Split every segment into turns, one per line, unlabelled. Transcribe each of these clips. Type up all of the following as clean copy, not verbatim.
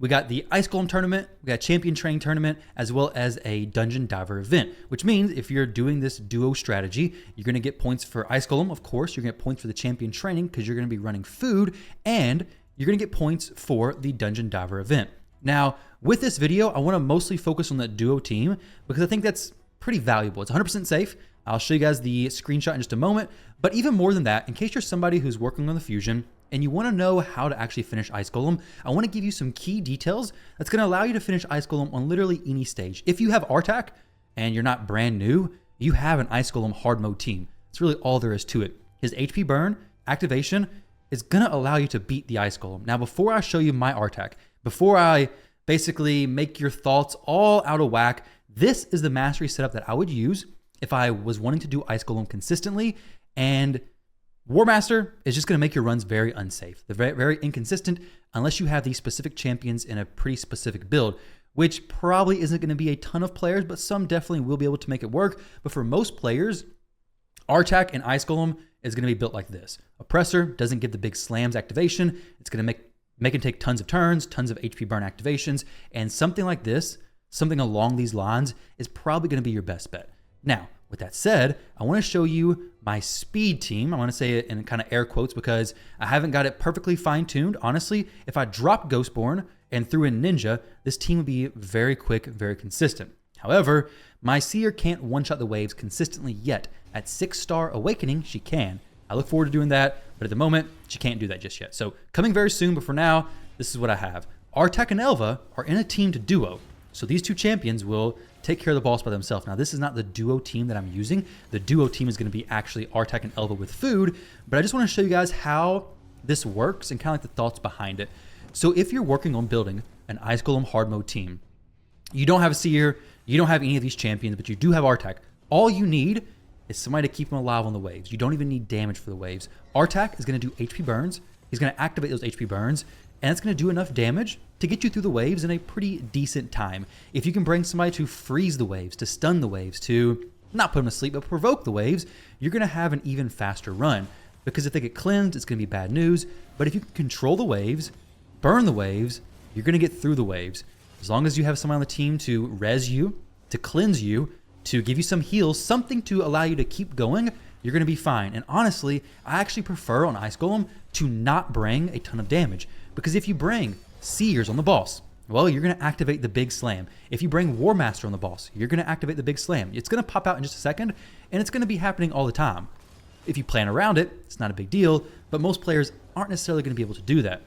we got the Icegolem tournament, we got champion training tournament, as well as a dungeon diver event, which means if you're doing this duo strategy, you're going to get points for Icegolem, of course, you're going to get points for the champion training because you're going to be running food, and you're going to get points for the dungeon diver event. Now, with this video, I want to mostly focus on that duo team because I think that's pretty valuable. It's 100% safe. I'll show you guys the screenshot in just a moment, but even more than that, in case you're somebody who's working on the fusion and you want to know how to actually finish Icegolem, I want to give you some key details that's going to allow you to finish Icegolem on literally any stage. If you have Artak and you're not brand new, you have an Icegolem hard mode team. That's really all there is to it. His HP burn, activation, is going to allow you to beat the Icegolem. Now, before I show you my Artak, before I basically make your thoughts all out of whack, this is the mastery setup that I would use if I was wanting to do Icegolem consistently, and War Master is just going to make your runs very unsafe. They're very, very inconsistent unless you have these specific champions in a pretty specific build, which probably isn't going to be a ton of players, but some definitely will be able to make it work. But for most players, Artak and Icegolem is going to be built like this. Oppressor doesn't give the big slams activation. It's going to make it take tons of turns, tons of HP burn activations, and something like this, something along these lines, is probably going to be your best bet. Now, with that said, I want to show you my speed team. I want to say it in kind of air quotes because I haven't got it perfectly fine-tuned. Honestly, if I dropped Ghostborn and threw in Ninja, this team would be very quick, very consistent. However, my Seer can't one-shot the waves consistently yet. At 6-star Awakening, she can. I look forward to doing that, but at the moment, she can't do that just yet. So coming very soon, but for now, this is what I have. Artak and Elva are in a team to duo. So these two champions will take care of the boss by themselves. Now, this is not the duo team that I'm using. The duo team is going to be actually Artak and Elva with food, but I just want to show you guys how this works and kind of like the thoughts behind it. So if you're working on building an Icegolem hard mode team, you don't have a Seer, you don't have any of these champions, but you do have Artak. All you need is somebody to keep him alive on the waves. You don't even need damage for the waves. Artak is going to do HP burns. He's going to activate those HP burns, and it's going to do enough damage to get you through the waves in a pretty decent time. If you can bring somebody to freeze the waves, to stun the waves, to not put them to sleep, but provoke the waves, you're going to have an even faster run. Because if they get cleansed, it's going to be bad news. But if you can control the waves, burn the waves, you're going to get through the waves. As long as you have someone on the team to res you, to cleanse you, to give you some heals, something to allow you to keep going, you're going to be fine. And honestly, I actually prefer on Icegolem to not bring a ton of damage. Because if you bring Seers on the boss, well, you're going to activate the big slam. If you bring War Master on the boss, you're going to activate the big slam. It's going to pop out in just a second, and it's going to be happening all the time. If you plan around it, it's not a big deal, but most players aren't necessarily going to be able to do that.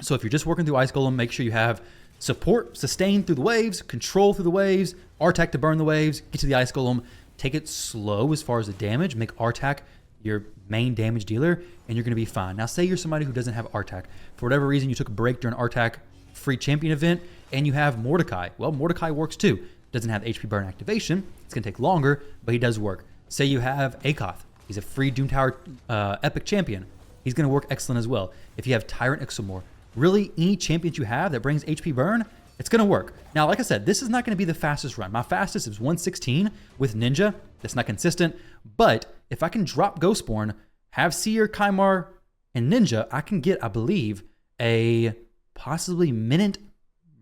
So if you're just working through Icegolem, make sure you have support, sustain through the waves, control through the waves, Artak to burn the waves, get to the Icegolem, take it slow as far as the damage, make Artak your main damage dealer, and you're going to be fine. Now, say you're somebody who doesn't have Artak. For whatever reason, you took a break during Artak free champion event, and you have Mordecai. Well, Mordecai works too. Doesn't have HP burn activation. It's going to take longer, but he does work. Say you have Akoth. He's a free Doom Tower epic champion. He's going to work excellent as well. If you have Tyrant Ixomore, really any champion you have that brings HP burn, it's going to work. Now, like I said, this is not going to be the fastest run. My fastest is 116 with Ninja. That's not consistent. But if I can drop Ghostborn, have Seer, Kymar, and Ninja, I can get, I believe, a possibly minute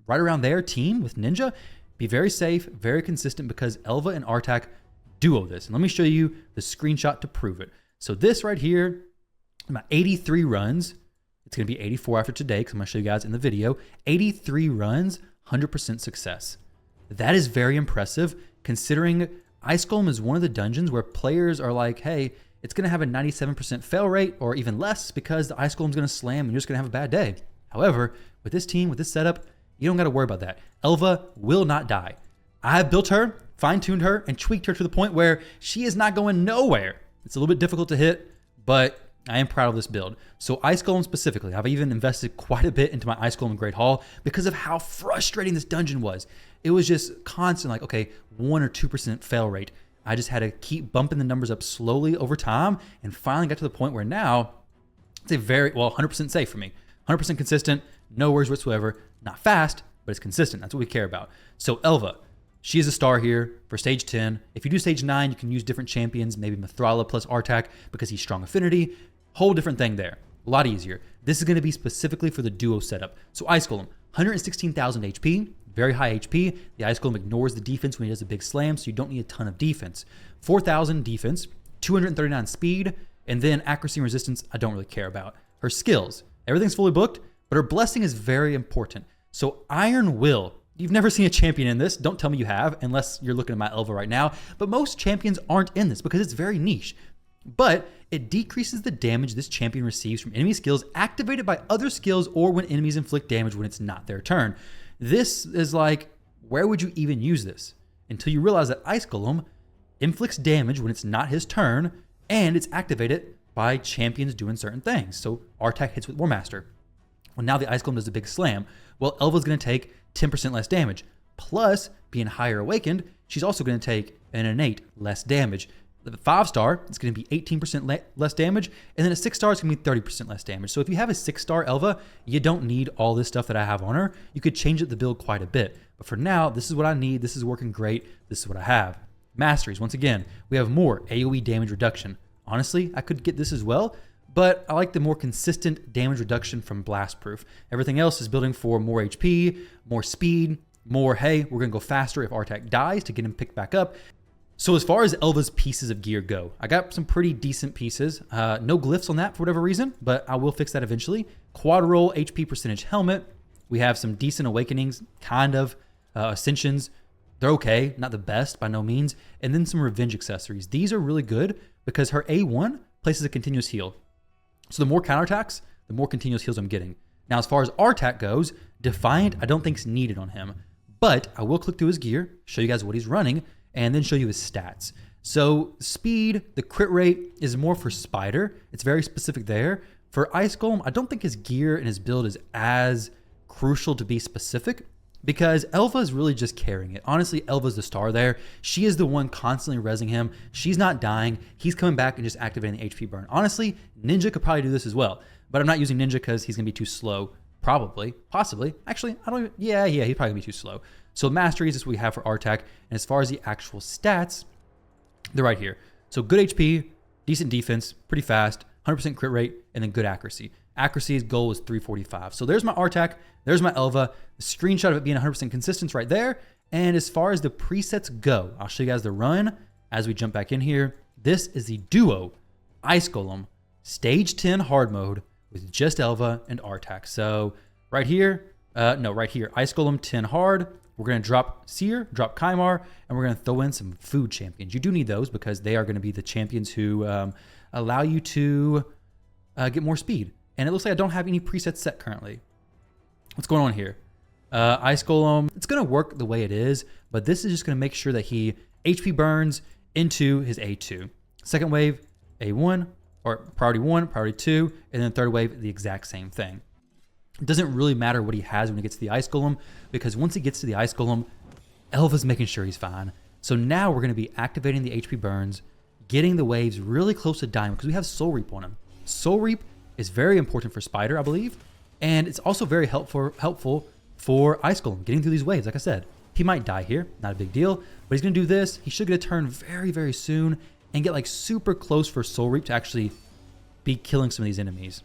right around there team with Ninja. Be very safe, very consistent because Elva and Artak duo this. And let me show you the screenshot to prove it. So this right here, about 83 runs. It's going to be 84 after today because I'm going to show you guys in the video. 83 runs, 100% success. That is very impressive considering Icegolem is one of the dungeons where players are like, hey, it's going to have a 97% fail rate or even less because the Icegolem is going to slam and you're just going to have a bad day. However, with this team, with this setup, you don't got to worry about that. Elva will not die. I have built her, fine-tuned her, and tweaked her to the point where she is not going nowhere. It's a little bit difficult to hit, but I am proud of this build. So Icegolem specifically, I've even invested quite a bit into my Icegolem Great Hall because of how frustrating this dungeon was. It was just constant, like, okay, 1 or 2% fail rate. I just had to keep bumping the numbers up slowly over time and finally got to the point where now it's a very, 100% safe for me. 100% consistent, no worries whatsoever. Not fast, but it's consistent. That's what we care about. So Elva, she is a star here for stage 10. If you do stage 9, you can use different champions, maybe Mithrala plus Artak because he's strong affinity. Whole different thing there. A lot easier. This is going to be specifically for the duo setup. So Icegolem, 116,000 HP, very high HP. The Icegolem ignores the defense when he does a big slam, so you don't need a ton of defense. 4,000 defense, 239 speed, and then accuracy and resistance I don't really care about. Her skills, everything's fully booked, but her blessing is very important. So Iron Will, you've never seen a champion in this. Don't tell me you have, unless you're looking at my Elva right now. But most champions aren't in this because it's very niche. But it decreases the damage this champion receives from enemy skills activated by other skills or when enemies inflict damage when it's not their turn. This is like, where would you even use this? Until you realize that Icegolem inflicts damage when it's not his turn, and it's activated by champions doing certain things. So Artak hits with War Master. Well, now the Icegolem does a big slam. Well, Elva's going to take 10% less damage. Plus, being higher awakened, she's also going to take an innate less damage. The 5-star, it's going to be 18% less damage, and then a 6-star is going to be 30% less damage. So if you have a 6-star Elva, you don't need all this stuff that I have on her. You could change up the build quite a bit. But for now, this is what I need. This is working great. This is what I have. Masteries, once again, we have more AoE damage reduction. Honestly, I could get this as well, but I like the more consistent damage reduction from Blast Proof. Everything else is building for more HP, more speed, more, hey, we're going to go faster if Artak dies to get him picked back up. So as far as Elva's pieces of gear go, I got some pretty decent pieces. No glyphs on that for whatever reason, but I will fix that eventually. Quad roll HP percentage helmet. We have some decent awakenings, kind of. Ascensions, they're okay, not the best by no means. And then some revenge accessories. These are really good because her A1 places a continuous heal. So the more counterattacks, the more continuous heals I'm getting. Now, as far as Artak goes, Defiant I don't think is needed on him, but I will click through his gear, show you guys what he's running, and then show you his stats. So speed, the crit rate is more for Spider. It's very specific there. For Icegolem, I don't think his gear and his build is as crucial to be specific because Elva is really just carrying it. Honestly, Elva's the star there. She is the one constantly rezzing him. She's not dying. He's coming back and just activating the HP burn. Honestly, Ninja could probably do this as well, but I'm not using Ninja because he's gonna be too slow. Probably, possibly. Actually, I don't even, yeah, he's probably gonna be too slow. So masteries is what we have for Artak. And as far as the actual stats, they're right here. So good HP, decent defense, pretty fast, 100% crit rate, and then good accuracy. Accuracy's goal is 345. So there's my Artak, there's my Elva. The screenshot of it being 100% consistent right there. And as far as the presets go, I'll show you guys the run as we jump back in here. This is the duo Icegolem stage 10 hard mode with just Elva and Artak. So right here, Icegolem 10 hard. We're going to drop Seer, drop Kymar, and we're going to throw in some food champions. You do need those because they are going to be the champions who allow you to get more speed. And it looks like I don't have any presets set currently. What's going on here? Icegolem, it's going to work the way it is, but this is just going to make sure that he HP burns into his A2. Second wave, A1, or priority 1, priority 2, and then third wave, the exact same thing. It doesn't really matter what he has when he gets to the Icegolem, because once he gets to the Icegolem, Elva's making sure he's fine. So now we're going to be activating the HP burns, getting the waves really close to dying, because we have Soul Reap on him. Soul Reap is very important for Spider, I believe, and it's also very helpful for Icegolem, getting through these waves. Like I said, he might die here, not a big deal, but he's going to do this. He should get a turn very, very soon and get like super close for Soul Reap to actually be killing some of these enemies.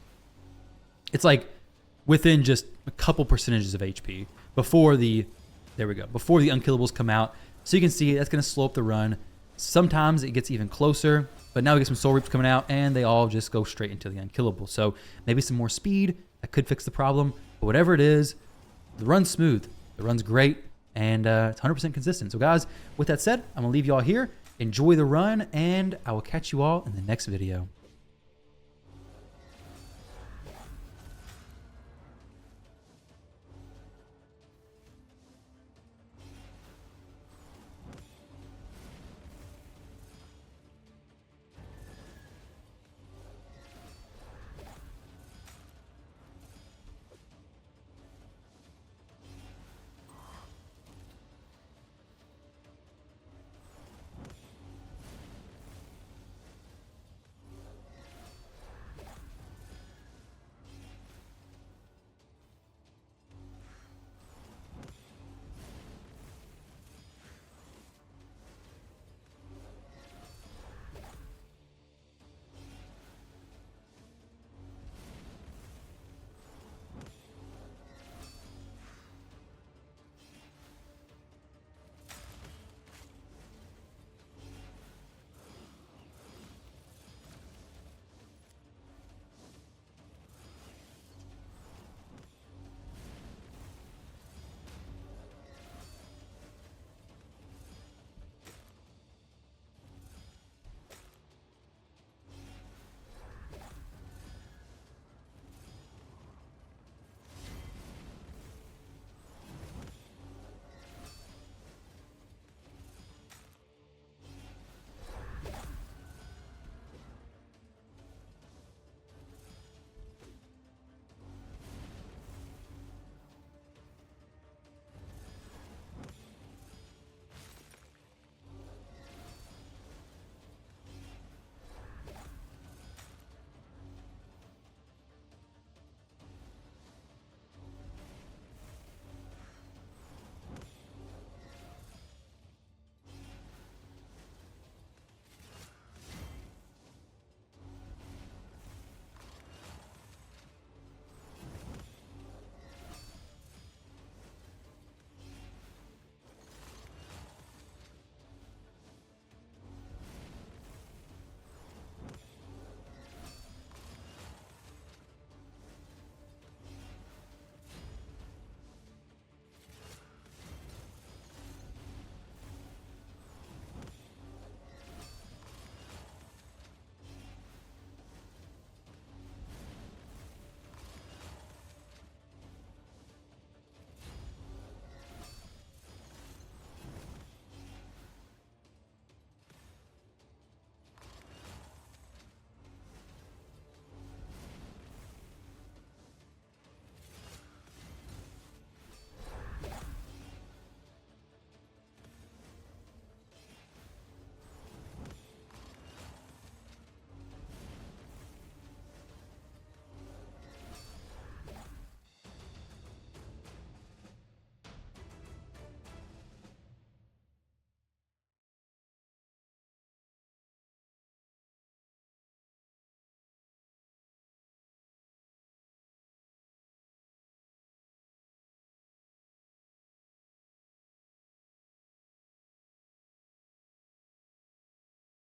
It's like within just a couple percentages of HP before the unkillables come out. So you can see that's going to slow up the run. Sometimes it gets even closer, but now we get some Soul Reaps coming out and they all just go straight into the unkillable. So maybe some more speed that could fix the problem, but whatever it is, the run's smooth, the run's great, and it's 100% consistent. So guys, with that said, I'm gonna leave you all here. Enjoy the run, and I will catch you all in the next video.